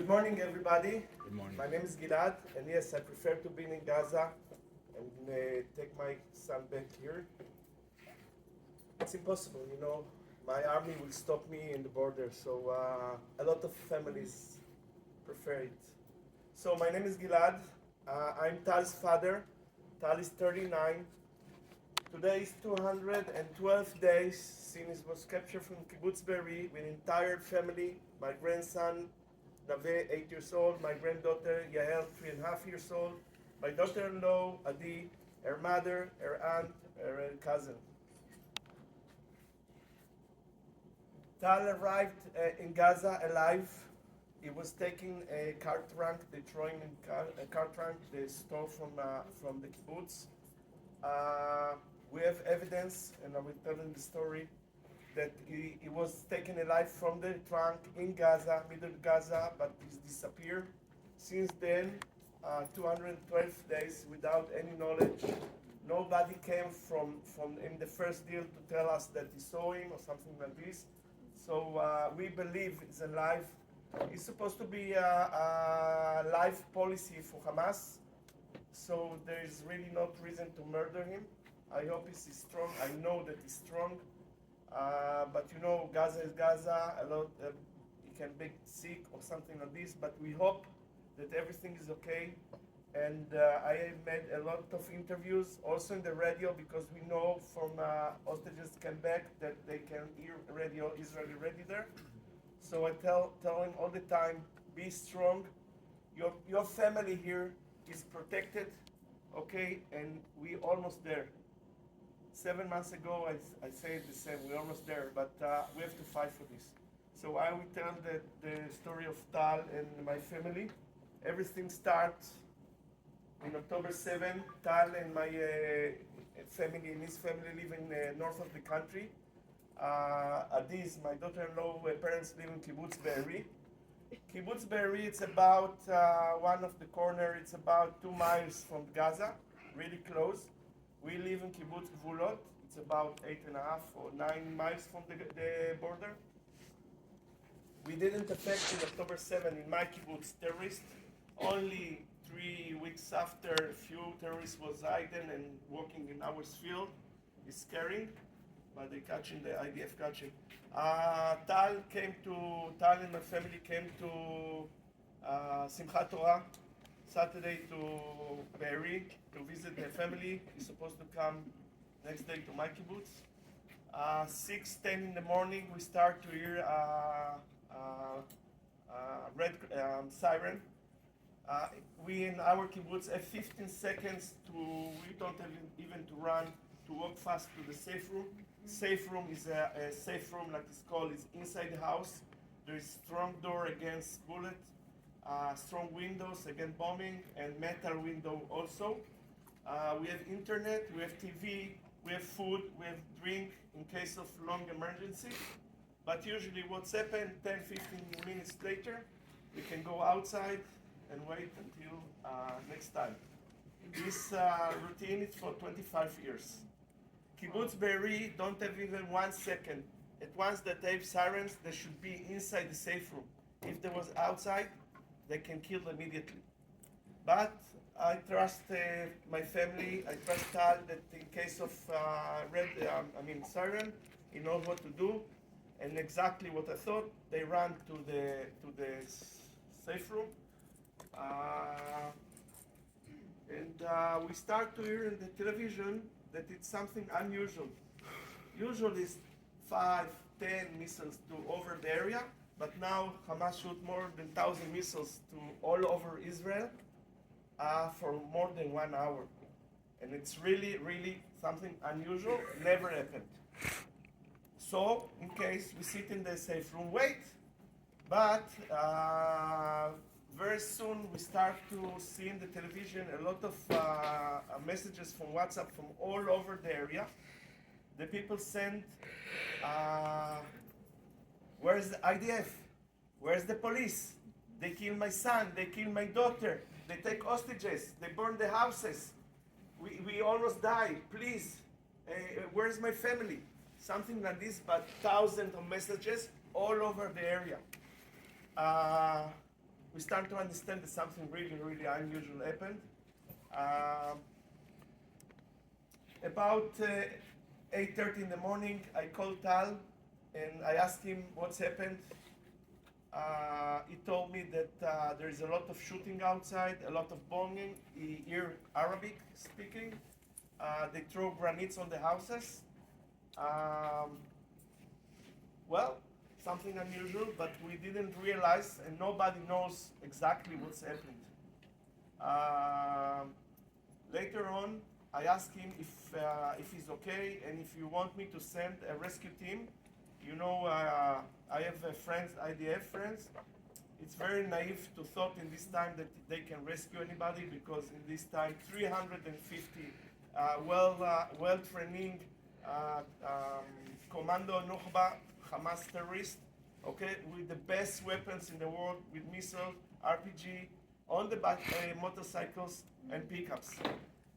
Good morning, everybody. Good morning. My name is Gilad, and yes, I prefer to be in Gaza and take my son back here. It's impossible, you know. My army will stop me in the border, so a lot of families prefer it. So my name is Gilad. I'm Tal's father. Tal is 39. Today is 212 days since he was captured from Kibbutz Be'eri with entire family. My grandson Nave, 8 years old, my granddaughter Yael, 3.5 years old, my daughter-in-law Adi, her mother, her aunt, her cousin. Tal arrived in Gaza alive. He was taking a car trunk. They threw him in a car trunk. They stole from the kibbutz. We have evidence, and I will tell them the story, that he was taken alive from the trunk in Gaza, middle Gaza, but he's disappeared. Since then, 212 days without any knowledge. Nobody came from in the first deal to tell us that he saw him or something like this. So we believe he's alive. It's supposed to be a life policy for Hamas. So there is really no reason to murder him. I hope he's strong. I know that he's strong. But you know, Gaza is Gaza. A lot, he can be sick or something like this. But we hope that everything is okay. And I have made a lot of interviews, also in the radio, because we know from hostages came back that they can hear radio, Israeli radio there. So I tell him all the time, be strong. Your family here is protected, okay? And we almost there. 7 months ago, I said the same. We're almost there, but we have to fight for this. So I will tell the story of Tal and my family. Everything starts in October 7. Tal and my family and his family live in north of the country. Adiz, my daughter-in-law, parents live in Kibbutz Be'eri. Kibbutz Be'eri, it's about one of the corner. It's about 2 miles from Gaza, really close. We live in Kibbutz Gvulot. It's about 8.5 or 9 miles from the border. We didn't affect in October 7 in my kibbutz terrorists. Only 3 weeks after, a few terrorists was hiding and working in our field. It's scary, but they catching the IDF catching. Tal and my family came to Simchat Torah Saturday to Be'eri to visit the family. He's supposed to come next day to my kibbutz. 6:10 in the morning, we start to hear red siren. We in our kibbutz have 15 seconds we don't have even to run, to walk fast to the safe room. Safe room is a safe room, like it's called, is inside the house. There is strong door against bullet, strong windows against bombing, and metal window also. We have internet, we have TV, we have food, we have drink in case of long emergency. But usually what's happened, 10-15 minutes later, we can go outside and wait until next time. This routine is for 25 years. Kibbutz Be'eri don't have even 1 second. At once that they have sirens, they should be inside the safe room. If they was outside, they can kill immediately. But I trust my family. I trust Tal that in case of siren, he knows what to do, and exactly what I thought. They ran to the safe room, and we start to hear in the television that it's something unusual. Usually it's 5, 10 missiles to over the area, but now Hamas shoot more than 1,000 missiles to all over Israel for more than 1 hour. And it's really, really something unusual, never happened. So, in case we sit in the safe room, wait. But very soon we start to see in the television a lot of messages from WhatsApp from all over the area. The people send, where's the IDF? Where's the police? They kill my son, they kill my daughter, they take hostages, they burn the houses. We almost die, please. Where's my family? Something like this, but thousands of messages all over the area. we start to understand that something really, really unusual happened. Um, about 8:30 in the morning, I called Tal and I asked him what's happened. He told me that there is a lot of shooting outside, a lot of bombing. He hear Arabic speaking. They throw grenades on the houses. Um, well, something unusual, but we didn't realize, and nobody knows exactly what's happened. Later on, I asked him if he's okay and if you want me to send a rescue team. You know, I have friends, IDF friends. It's very naive to thought in this time that they can rescue anybody, because in this time 350 well-trained Commando Nukhba Hamas terrorists, okay, with the best weapons in the world, with missiles, RPG, on the back motorcycles and pickups.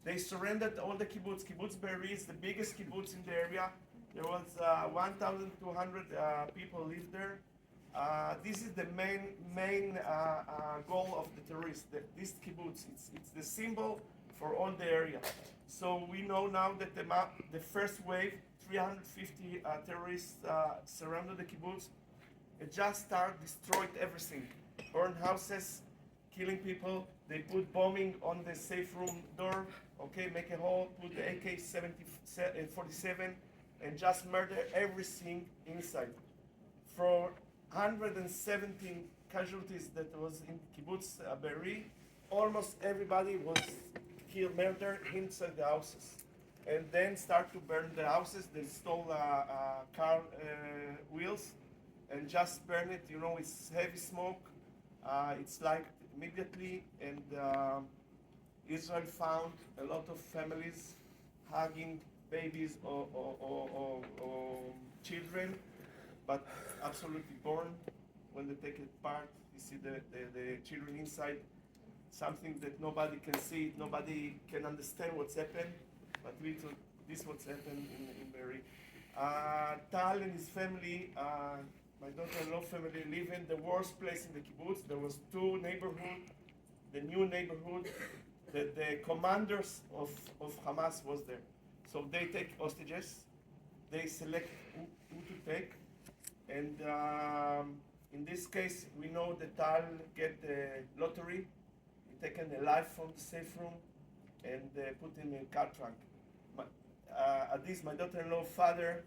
They surrendered all the kibbutz. Kibbutz Be'eri is the biggest kibbutz in the area. There was 1,200 people live there. This is the main goal of the terrorists. This kibbutz, it's the symbol for all the area. So we know now that the first wave, 350 terrorists surrounded the kibbutz. It just started, destroyed everything, burned houses, killing people. They put bombing on the safe room door. Okay, make a hole, put the AK-47, and just murder everything inside. For 117 casualties that was in kibbutz Be'eri, almost everybody was killed, murdered inside the houses. And then start to burn the houses. They stole car wheels and just burn it. You know, it's heavy smoke. It's like immediately, and Israel found a lot of families hugging babies or children, but absolutely born. When they take it apart, you see the children inside, something that nobody can see, nobody can understand what's happened, but this what's happened in Be'eri. Tal and his family, my daughter-in-law family, live in the worst place in the kibbutz. There was two neighborhoods, the new neighborhood, that the commanders of Hamas was there. So they take hostages, they select who to take, and in this case, we know that Tal get the lottery, he taken a life from the safe room, and put in a car trunk. At least my daughter-in-law father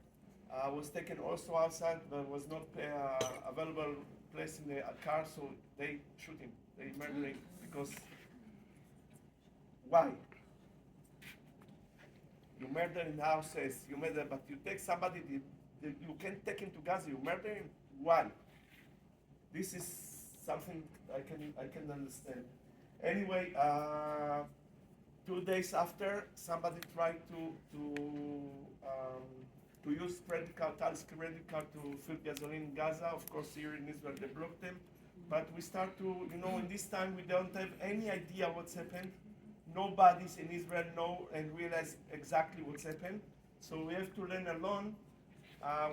was taken also outside, but was not available place in the car, so they shoot him, they murder him, because why? You murder in houses, you murder, but you take somebody that you can't take him to Gaza, you murder him, why? This is something I can understand. Anyway, 2 days after, somebody tried to use credit card, Tal's credit card to fill gasoline in Gaza. Of course, here in Israel they blocked them. But we start to, in this time we don't have any idea what's happened. Nobody's in Israel know and realize exactly what's happened. So we have to learn alone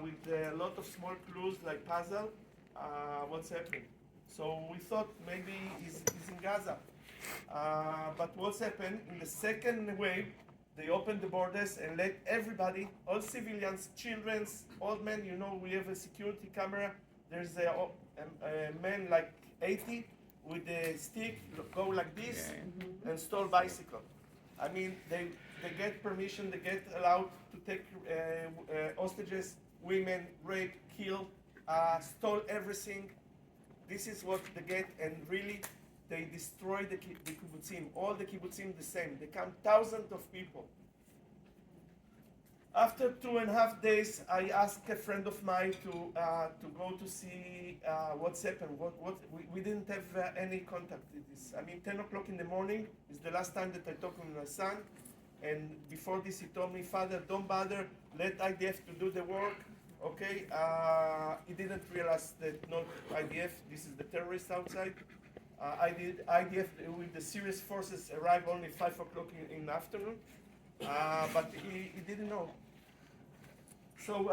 with a lot of small clues like puzzle, what's happening. So we thought maybe he's in Gaza. But what's happened, in the second wave, they opened the borders and let everybody, all civilians, children, old men, we have a security camera. There's a man like 80 with a stick, go like this, and stole bicycle. I mean, they get permission, they get allowed to take hostages, women, rape, kill, stole everything. This is what they get, and really, they destroy the kibbutzim. All the kibbutzim the same. They come thousands of people. After 2.5 days, I asked a friend of mine to go to see what's happened. We didn't have any contact with this. I mean, 10 o'clock in the morning is the last time that I talked with my son. And before this, he told me, Father, don't bother. Let IDF to do the work. Okay? He didn't realize that not IDF. This is the terrorists outside. IDF with the serious forces arrived only 5 o'clock in the afternoon, but he didn't know. So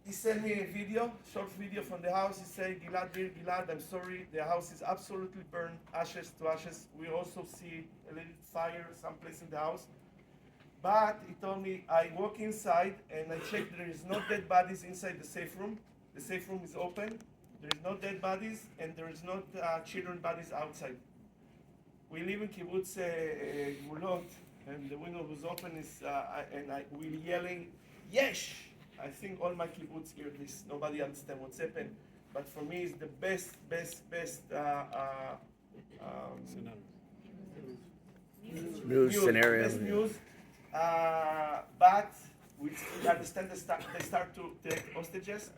he sent me a video, short video from the house. He said, Gilad, dear Gilad, I'm sorry, the house is absolutely burned, ashes to ashes. We also see a little fire someplace in the house. But he told me, I walk inside and I check there is no dead bodies inside the safe room. The safe room is open. There is no dead bodies and there is not children bodies outside. We live in kibbutz Gulot, and the window was open, we're yelling, Yesh! I think all my kibbutz hear this. Nobody understands what's happened. But for me, it's the best news scenario. Best news. But we understand they start to take hostages.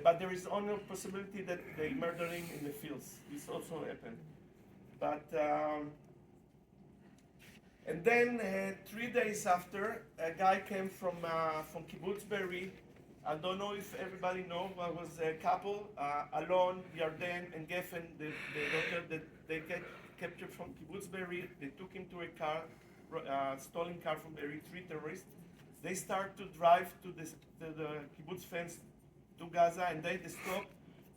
But there is only a possibility that they murdering in the fields. This also happened. But and then 3 days after, a guy came from Kibbutz Be'eri. I don't know if everybody knows, but it was a couple, Alon, Yarden, and Geffen, the daughter that they captured from Kibbutz Be'eri. They took him to a car, stolen car from Be'eri, 3 terrorists. They start to drive to the kibbutz fence to Gaza, and they stop.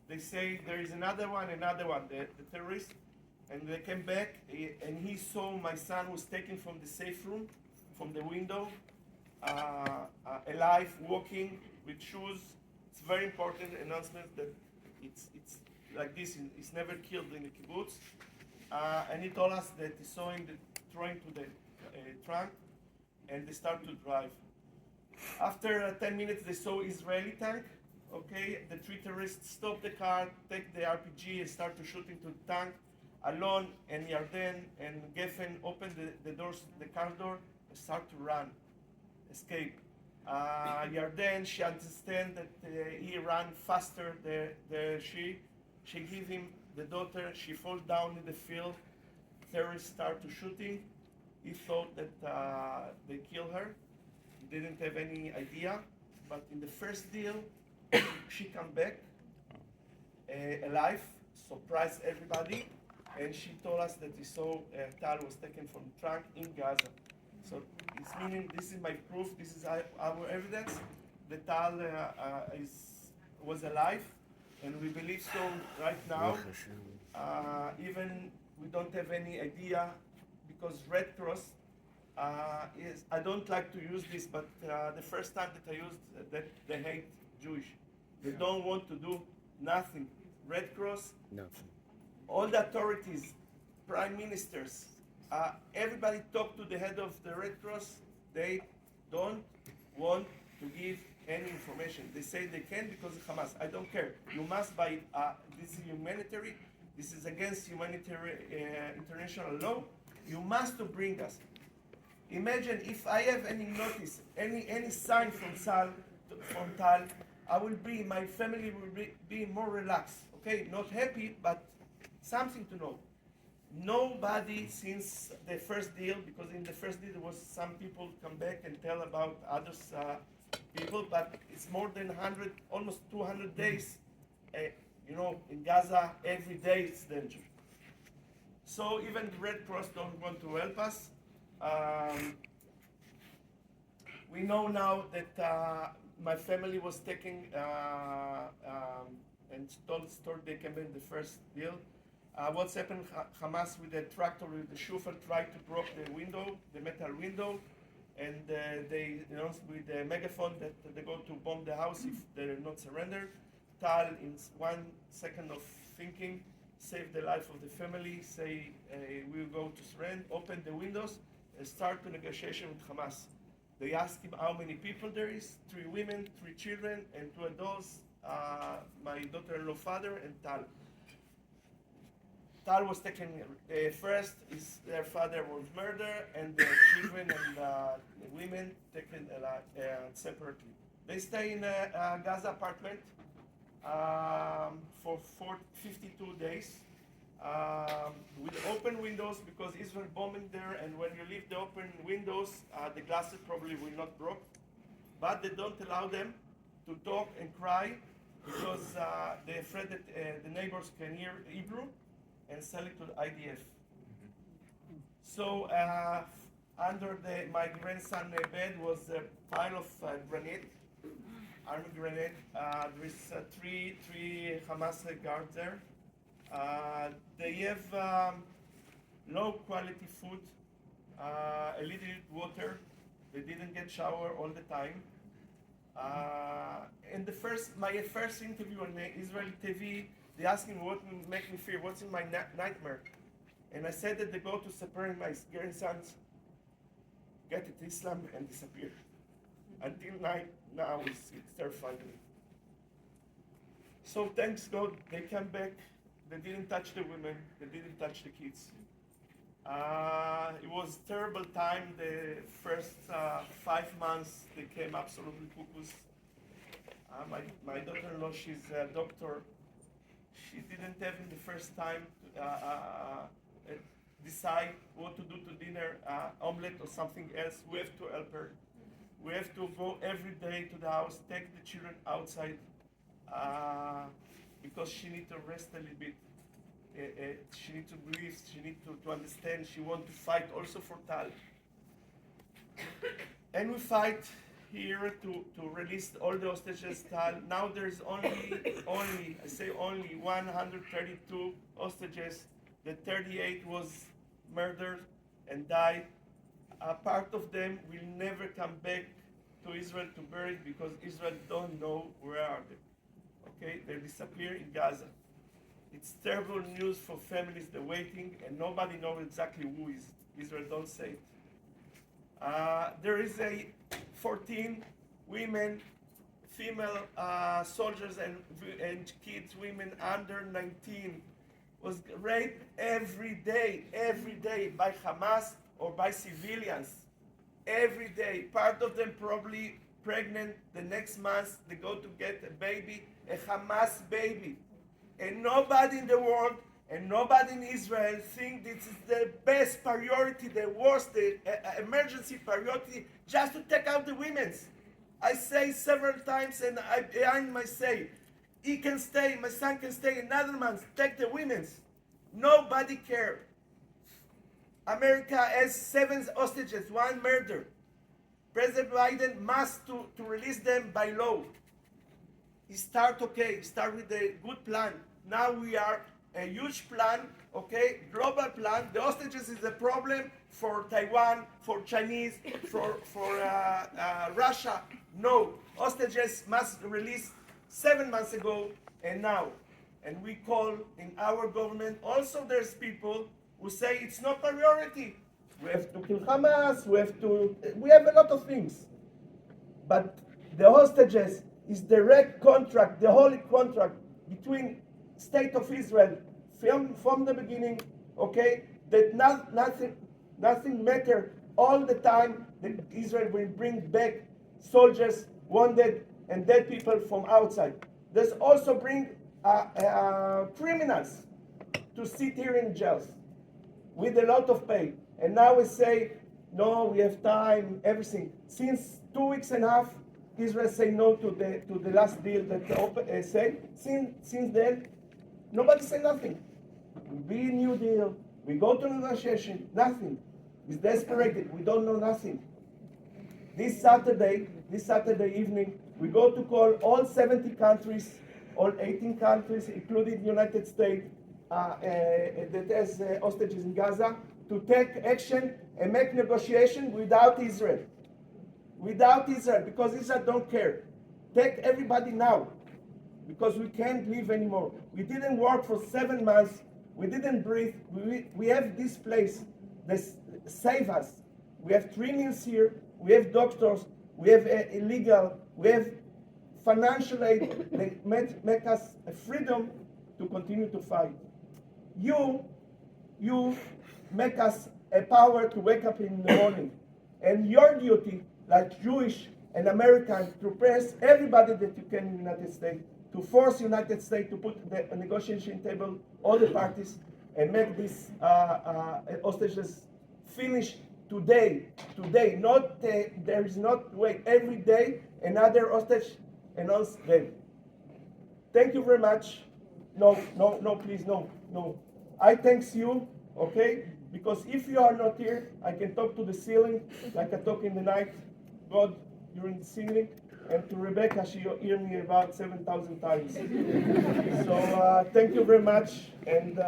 They say there is another one, the terrorist. And they came back, and he saw my son was taken from the safe room, from the window, alive, walking with shoes. It's very important announcement that it's like this. He's never killed in the kibbutz. And he told us that he saw him throwing to the trunk, and they start to drive. After 10 minutes, they saw Israeli tank. Okay, the 3 terrorists stop the car, take the RPG, and start to shoot into the tank. Alon and Yarden and Geffen open the doors, the car door, and start to run, escape. Yarden, she understands that he ran faster than she give him the daughter. She falls down in the field. Terrorists start to shooting. He thought that they kill her. He didn't have any idea. But in the first deal, she come back alive, surprised everybody. And she told us that he saw Tal was taken from the trunk in Gaza. So it's meaning this is my proof, this is our evidence that Tal was alive, and we believe so right now. Even we don't have any idea, because Red Cross is, I don't like to use this, but the first time that I used that they hate Jewish. They don't want to do nothing. Red Cross, Nothing. all the authorities, prime ministers, everybody talk to the head of the Red Cross. They don't want to give any information. They say they can because of Hamas. I don't care. You must buy, this is humanitarian, this is against humanitarian international law. You must to bring us. Imagine if I have any notice, any sign from Tal, I will be, my family will be more relaxed. Okay, not happy, but something to know. Nobody since the first deal, because in the first deal there was some people come back and tell about others people, but it's more than 100, almost 200 days. In Gaza, every day it's danger. So even the Red Cross don't want to help us. We know now that my family was taken and stored they came in the first deal. What's happened? Hamas with the tractor, with the shofar, tried to break the window, the metal window, and they announced with the megaphone that they go to bomb the house if they're not surrendered. Tal, in 1 second of thinking, saved the life of the family, say we'll go to surrender, open the windows, and start the negotiation with Hamas. They asked him how many people there is, 3 women, 3 children, and 2 adults, my daughter-in-law father, and Tal. Tal was taken first, their father was murdered, and the children and the women taken separately. They stay in a Gaza apartment for 52 days with open windows, because Israel bombing there, and when you leave the open windows, the glasses probably will not break. But they don't allow them to talk and cry, because they're afraid that the neighbors can hear Hebrew and sell it to the IDF. So under my grandson's bed was a pile of granite. army grenade. There is three Hamas guards there. They have low quality food, a little water. They didn't get shower all the time. In my first interview on Israeli TV, they asked me what will make me fear, what's in my nightmare. And I said that they go to separate my grandsons, get it Islam, and disappear. Until now it's terrifying me. So thanks God, they came back. They didn't touch the women. They didn't touch the kids. It was a terrible time. The first 5 months, they came absolutely cuckoos. My daughter-in-law, she's a doctor. She didn't have in the first time decide what to do to dinner, omelette or something else. We have to help her. We have to go every day to the house, take the children outside, because she needs to rest a little bit. She needs to breathe, she needs to understand, she wants to fight also for Tal. And we fight here to release all the hostages, Tal. Now there's only 132 hostages. The 38 was murdered and died. A part of them will never come back to Israel to bury because Israel don't know where are they. Okay, they disappear in Gaza. It's terrible news for families. They're waiting, and nobody knows exactly who is. Israel don't say it. There is 14 women, female soldiers and kids, women under 19, was raped every day by Hamas or by civilians. Every day. Part of them probably pregnant. The next month they go to get a baby, a Hamas baby. And nobody in the world and nobody in Israel think this is the best priority, the worst, the emergency priority, just to take out the women's. I say several times, and I behind my say, he can stay, my son can stay another month, take the women's. Nobody care. America has 7 hostages, 1 murder. President Biden must to release them by law. He start with a good plan. Now we are a huge plan, okay, global plan. The hostages is a problem for Taiwan, for Chinese, for Russia. No, hostages must release 7 months ago and now. And we call in our government, also there's people who say it's not priority. We have to kill Hamas, we have a lot of things. But the hostages is direct contract, the holy contract between State of Israel from the beginning, okay, that nothing matter all the time that Israel will bring back soldiers, wounded and dead people from outside. There's also bring criminals to sit here in jails with a lot of pay. And now we say, no, we have time, everything. Since 2 weeks and a half, Israel say no to the last deal that said. Since then, nobody say nothing. We be a new deal. We go to negotiation. Nothing. It's desperate. We don't know nothing. This Saturday evening, we go to call all 70 countries, all 18 countries, including the United States, that has hostages in Gaza, to take action and make negotiation without Israel. Without Israel, because Israel don't care. Take everybody now, because we can't live anymore. We didn't work for 7 months. We didn't breathe. We have this place that save us. We have 3 meals here. We have doctors. We have illegal. We have financial aid. They make us a freedom to continue to fight. You make us a power to wake up in the morning. And your duty, like Jewish and American, to press everybody that you can in the United States, to force the United States to put the negotiation table, all the parties, and make these hostages finish today. Today, not there is not wait every day another hostage announced them. Thank you very much. No, please, no. I thanks you, okay? Because if you are not here, I can talk to the ceiling like I talk in the night. God, during the ceiling. And to Rebecca, she heard me about 7,000 times. So thank you very much. And